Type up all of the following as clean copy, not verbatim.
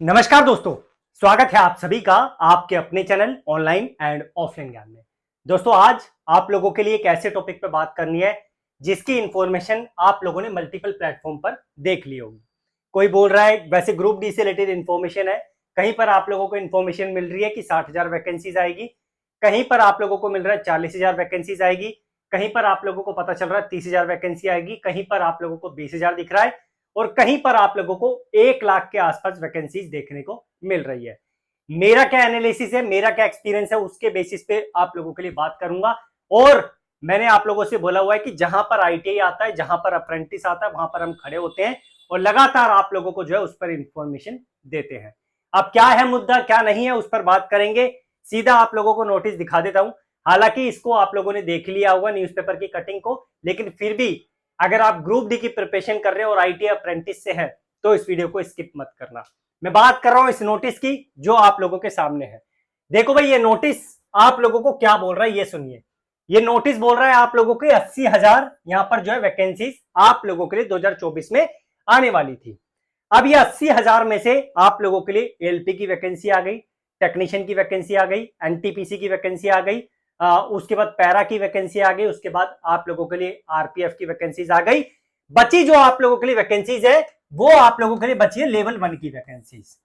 नमस्कार दोस्तों, स्वागत है आप सभी का आपके अपने चैनल ऑनलाइन एंड ऑफलाइन ज्ञान में। दोस्तों, आज आप लोगों के लिए एक ऐसे टॉपिक पर बात करनी है जिसकी इंफॉर्मेशन आप लोगों ने मल्टीपल प्लेटफॉर्म पर देख ली होगी। कोई बोल रहा है वैसे ग्रुप डी से रिलेटेड इंफॉर्मेशन है, कहीं पर आप लोगों को इंफॉर्मेशन मिल रही है कि 60,000 वैकेंसीज आएगी, कहीं पर आप लोगों को मिल रहा है 40,000 वैकेंसीज आएगी, कहीं पर आप लोगों को पता चल रहा है 30,000 वैकेंसी आएगी, कहीं पर आप लोगों को 20,000 दिख रहा है और कहीं पर आप लोगों को 1 लाख के आसपास वैकेंसीज देखने को मिल रही है। मेरा क्या एनालिसिस है, मेरा क्या एक्सपीरियंस है, उसके बेसिस पे आप लोगों के लिए बात करूंगा। और मैंने आप लोगों से बोला हुआ है कि जहां पर आईटीआई आता है, जहां पर अप्रेंटिस आता है, वहां पर हम खड़े होते हैं और लगातार आप लोगों को जो है उस पर इंफॉर्मेशन देते हैं। अब क्या है मुद्दा, क्या नहीं है, उस पर बात करेंगे। सीधा आप लोगों को नोटिस दिखा देता हूं। हालांकि इसको आप लोगों ने देख लिया होगा न्यूज़पेपर की कटिंग को, लेकिन फिर भी अगर आप ग्रुप डी की प्रिपरेशन कर रहे हो और आईटीआई अप्रेंटिस से है तो इस वीडियो को स्किप मत करना। मैं बात कर रहा हूं इस नोटिस की जो आप लोगों के सामने है। देखो भाई, ये नोटिस आप लोगों को क्या बोल रहा है ये सुनिए। ये नोटिस बोल रहा है आप लोगों के 80,000 यहां पर जो है वैकेंसीज आप लोगों के लिए 2024 में आने वाली थी। अब ये 80,000 में से आप लोगों के लिए एलपी की वैकेंसी आ गई, टेक्नीशियन की वैकेंसी आ गई, एनटीपीसी की वैकेंसी आ गई, उसके बाद पैरा की वैकेंसी आ गई, उसके बाद आप लोगों के लिए आरपीएफ की वैकेंसीज आ गई। बची जो आप लोगों के लिए वैकेंसीज है वो आप लोगों के लिए बची है लेवल 1 की वैकेंसीज।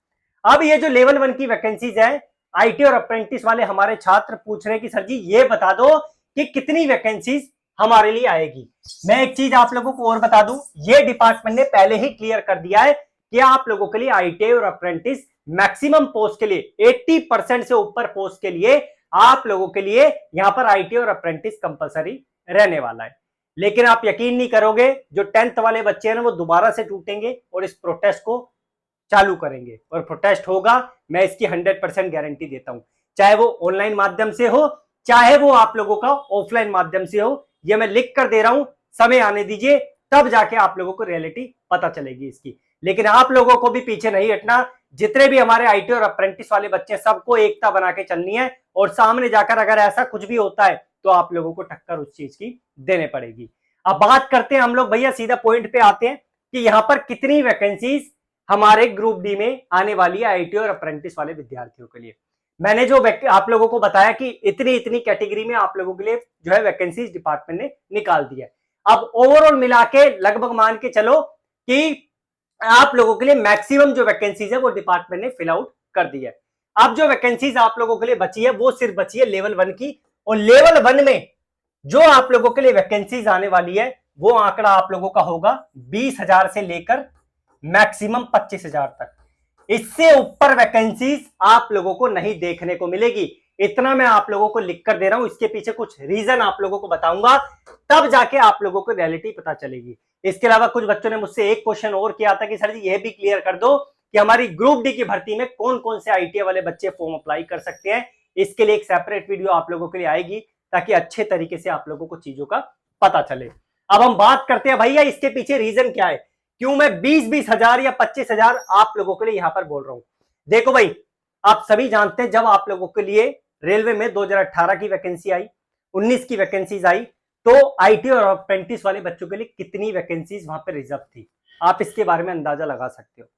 अब ये जो लेवल 1 की वैकेंसीज है, आईटी और अप्रेंटिस वाले हमारे छात्र पूछ रहे हैं कि सर जी ये बता दो कि कितनी वैकेंसीज हमारे लिए आएगी। मैं एक चीज आप लोगों को और बता दूं, ये डिपार्टमेंट ने पहले ही क्लियर कर दिया है कि आप लोगों के लिए आईटीआई और अप्रेंटिस मैक्सिमम पोस्ट के लिए 80% से ऊपर पोस्ट के लिए आप लोगों के लिए यहां पर आईटीआई और अप्रेंटिस कंपलसरी रहने वाला है। लेकिन आप यकीन नहीं करोगे, जो 10th वाले बच्चे हैं ना वो दोबारा से टूटेंगे और इस प्रोटेस्ट को चालू करेंगे और प्रोटेस्ट होगा। मैं इसकी 100% गारंटी देता हूं, चाहे वो ऑनलाइन माध्यम से हो, चाहे वो आप लोगों का ऑफलाइन माध्यम से हो। ये मैं लिख कर दे रहा हूं, समय आने दीजिए तब जाके आप लोगों को रियलिटी पता चलेगी इसकी। लेकिन आप लोगों को भी पीछे नहीं हटना। जितने भी हमारे आईटी और अप्रेंटिस वाले बच्चे सबको एकता बना के चलनी है और सामने जाकर अगर ऐसा कुछ भी होता है तो आप लोगों को टक्कर उस चीज की देने पड़ेगी। अब बात करते हैं हम लोग, भैया सीधा पॉइंट पे आते हैं कि यहां पर कितनी वैकेंसीज हमारे ग्रुप डी में आने वाली है आईटी और अप्रेंटिस वाले विद्यार्थियों के लिए। मैंने जो आप लोगों को बताया कि इतनी इतनी कैटेगरी में आप लोगों के लिए जो है वैकेंसीज डिपार्टमेंट ने निकाल दी है। अब ओवरऑल मिला के लगभग मान के चलो कि आप लोगों के लिए मैक्सिमम जो वैकेंसीज है वो डिपार्टमेंट ने फिल आउट कर दी है। अब जो वैकेंसीज आप लोगों के लिए बची है वो सिर्फ बची है लेवल 1 की, और लेवल 1 में जो आप लोगों के लिए वैकेंसीज आने वाली है वो आंकड़ा आप लोगों का होगा 20,000 से लेकर मैक्सिमम 25,000 तक। इससे ऊपर वैकेंसीज आप लोगों को नहीं देखने को मिलेगी। इतना मैं आप लोगों को लिख कर दे रहा हूं, इसके पीछे कुछ रीजन आप लोगों को बताऊंगा, तब जाके आप लोगों को रियलिटी पता चलेगी। इसके अलावा कुछ बच्चों ने मुझसे एक क्वेश्चन और किया था कि सर जी यह भी क्लियर कर दो कि हमारी ग्रुप डी की भर्ती में कौन कौन से आईटीआई वाले बच्चे फॉर्म अप्लाई कर सकते हैं। इसके लिए एक सेपरेट वीडियो आप लोगों के लिए आएगी ताकि अच्छे तरीके से आप लोगों को चीजों का पता चले। अब हम बात करते हैं भैया इसके पीछे रीजन क्या है, क्यों मैं 20-20 हजार या 25,000 आप लोगों के लिए यहां पर बोल रहा हूं। देखो भाई, आप सभी जानते हैं जब आप लोगों के लिए रेलवे में 2018 की वैकेंसी आई, 19 की वैकेंसीज आई, तो आईटी और अप्रेंटिस वाले बच्चों के लिए कितनी वैकेंसीज वहां पर रिजर्व थी, आप इसके बारे में अंदाजा लगा सकते हो।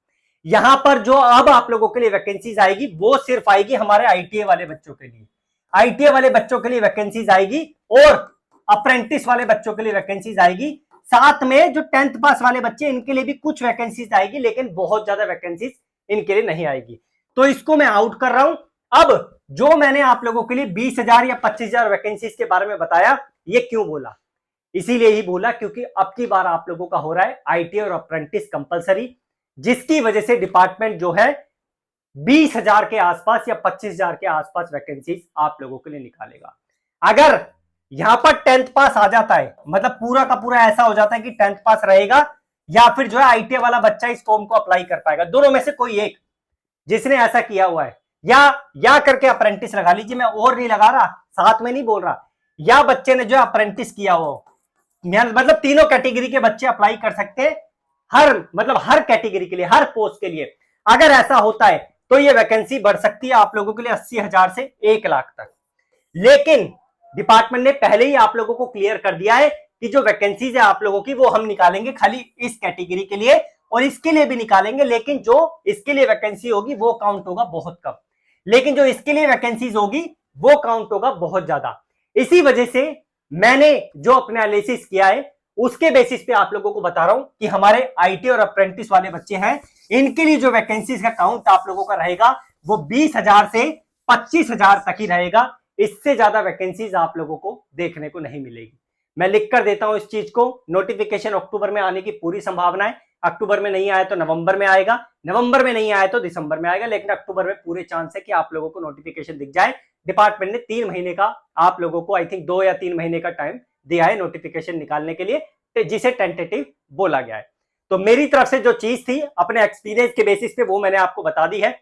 यहां पर जो अब आप लोगों के लिए वैकेंसीज आएगी वो सिर्फ आएगी हमारे आईटीआई वाले बच्चों के लिए। आईटीआई वाले बच्चों के लिए वैकेंसीज आएगी और अप्रेंटिस वाले बच्चों के लिए वैकेंसीज आएगी। साथ में जो 10th पास वाले बच्चे इनके लिए भी कुछ वैकेंसीज आएगी, लेकिन बहुत ज्यादा वैकेंसीज इनके लिए नहीं आएगी। तो इसको मैं आउट कर रहा हूं। अब जो मैंने आप लोगों के लिए 20,000 या 25,000 वैकेंसीज के बारे में बताया, ये क्यों बोला, इसीलिए ही बोला क्योंकि अब की बार आप लोगों का हो रहा है आईटीआई और अप्रेंटिस कंपलसरी, जिसकी वजह से डिपार्टमेंट जो है 20,000 के आसपास या 25,000 के आसपास वैकेंसीज आप लोगों के लिए निकालेगा। अगर यहां पर 10th पास आ जाता है, मतलब पूरा का पूरा ऐसा हो जाता है कि 10th पास रहेगा या फिर जो है आईटीआई वाला बच्चा इस फॉर्म को अप्लाई कर पाएगा, दोनों में से कोई एक जिसने ऐसा किया हुआ है, या करके अप्रेंटिस लगा लीजिए, मैं और नहीं लगा रहा, साथ में नहीं बोल रहा, या बच्चे ने जो अप्रेंटिस किया हो, मतलब तीनों कैटेगरी के बच्चे अप्लाई कर सकते हैं, हर कैटेगरी के लिए, हर पोस्ट के लिए। अगर ऐसा होता है तो ये वैकेंसी बढ़ सकती है आप लोगों के लिए 80,000 से 1 लाख तक। लेकिन डिपार्टमेंट ने पहले ही आप लोगों को क्लियर कर दिया है कि जो वैकेंसीज है आप लोगों की वो हम निकालेंगे खाली इस कैटेगरी के लिए, और इसके लिए भी निकालेंगे, लेकिन जो इसके लिए वैकेंसी होगी वो काउंट होगा बहुत कम, लेकिन जो इसके लिए वैकेंसीज होगी वो काउंट होगा बहुत ज्यादा। इसी वजह से मैंने जो अपना एनालिसिस किया है उसके बेसिस पे आप लोगों को बता रहा हूं कि हमारे आईटी और अप्रेंटिस वाले बच्चे हैं, इनके लिए जो वैकेंसीज का काउंट आप लोगों का रहेगा वो 20,000 से 25,000 तक ही रहेगा। इससे ज्यादा वैकेंसीज आप लोगों को देखने को नहीं मिलेगी। मैं लिख कर देता हूं इस चीज को। नोटिफिकेशन अक्टूबर में आने की पूरी संभावना है। अक्टूबर में नहीं आया तो नवंबर में आएगा, नवंबर में नहीं आया तो दिसंबर में आएगा, लेकिन अक्टूबर में पूरे चांस है कि आप लोगों को नोटिफिकेशन दिख जाए। डिपार्टमेंट ने 3 महीने का आप लोगों को, आई थिंक 2 या 3 महीने का टाइम दिया है नोटिफिकेशन निकालने के लिए, जिसे टेंटेटिव बोला गया है। तो मेरी तरफ से जो चीज थी अपने एक्सपीरियंस के बेसिस पे वो मैंने आपको बता दी है।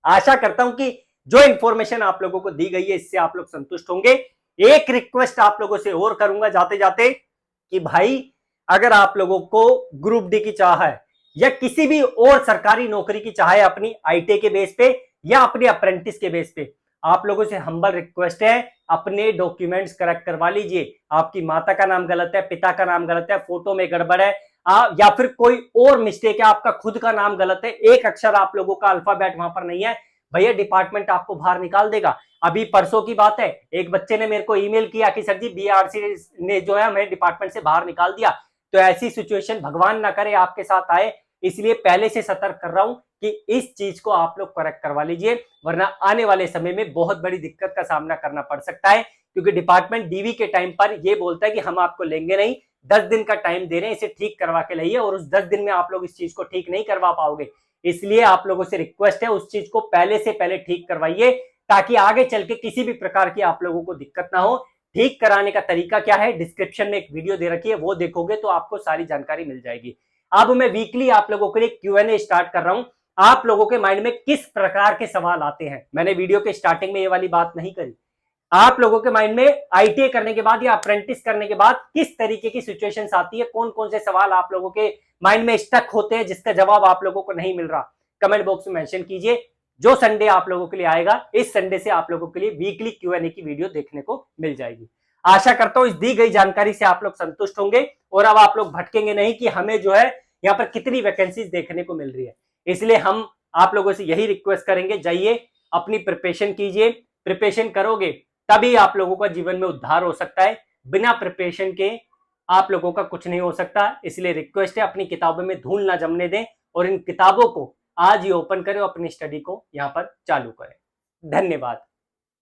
आशा करता हूं कि जो इंफॉर्मेशन आप लोगों को दी गई है इससे आप लोग संतुष्ट होंगे। एक रिक्वेस्ट आप लोगों से और करूंगा जाते जाते कि भाई अगर आप लोगों को ग्रुप डी की चाह है या किसी भी और सरकारी नौकरी की चाह है अपनी आईटी के बेस पे या अपने अप्रेंटिस के बेस पे, आप लोगों से हम्बल रिक्वेस्ट है अपने डॉक्यूमेंट्स करेक्ट करवा लीजिए। आपकी माता का नाम गलत है, पिता का नाम गलत है, फोटो में गड़बड़ है, या फिर कोई और मिस्टेक है, आपका खुद का नाम गलत है, एक अक्षर आप लोगों का अल्फाबेट वहां पर नहीं है, भैया डिपार्टमेंट आपको बाहर निकाल देगा। अभी परसों की बात है, एक बच्चे ने मेरे को ईमेल किया कि सर जी बीआरसी ने जो है हमें डिपार्टमेंट से बाहर निकाल दिया। तो ऐसी सिचुएशन भगवान ना करे आपके साथ आए, इसलिए पहले से सतर्क कर रहा हूं कि इस चीज को आप लोग करेक्ट करवा लीजिए, वरना आने वाले समय में बहुत बड़ी दिक्कत का सामना करना पड़ सकता है। क्योंकि डिपार्टमेंट डीवी के टाइम पर यह बोलता है कि हम आपको लेंगे नहीं, 10 दिन का टाइम दे रहे हैं, इसे ठीक करवा के लाइए, और उस 10 दिन में आप लोग इस चीज को ठीक नहीं करवा पाओगे। इसलिए आप लोगों से रिक्वेस्ट है उस चीज को पहले से पहले ठीक करवाइए, ताकि आगे चल के किसी भी प्रकार की आप लोगों को दिक्कत ना हो। ठीक कराने का तरीका क्या है, डिस्क्रिप्शन में एक वीडियो दे रखी है, वो देखोगे तो आपको सारी जानकारी मिल जाएगी। अब मैं वीकली आप लोगों के लिए Q&A स्टार्ट कर रहा हूं। आप लोगों के माइंड में किस प्रकार के सवाल आते हैं, मैंने वीडियो के स्टार्टिंग में ये वाली बात नहीं करी। आप लोगों के माइंड में आईटीआई करने के बाद या अप्रेंटिस करने के बाद किस तरीके की सिचुएशंस आती है, कौन कौन से सवाल आप लोगों के माइंड में स्टक होते हैं जिसका जवाब आप लोगों को नहीं मिल रहा, कमेंट बॉक्स में मेंशन कीजिए। जो संडे आप लोगों के लिए आएगा, इस संडे से आप लोगों के लिए वीकली Q&A की वीडियो देखने को मिल जाएगी। आशा करता हूं इस दी गई जानकारी से आप लोग संतुष्ट होंगे और अब आप लोग भटकेंगे नहीं कि हमें जो है यहाँ पर कितनी वैकेंसीज देखने को मिल रही है। इसलिए हम आप लोगों से यही रिक्वेस्ट करेंगे, जाइए अपनी प्रिपरेशन कीजिए। प्रिपरेशन करोगे तभी आप लोगों का जीवन में उद्धार हो सकता है, बिना प्रिपरेशन के आप लोगों का कुछ नहीं हो सकता। इसलिए रिक्वेस्ट है अपनी किताबों में धूल ना जमने दें और इन किताबों को आज ही ओपन करें और अपनी स्टडी को यहाँ पर चालू करें। धन्यवाद।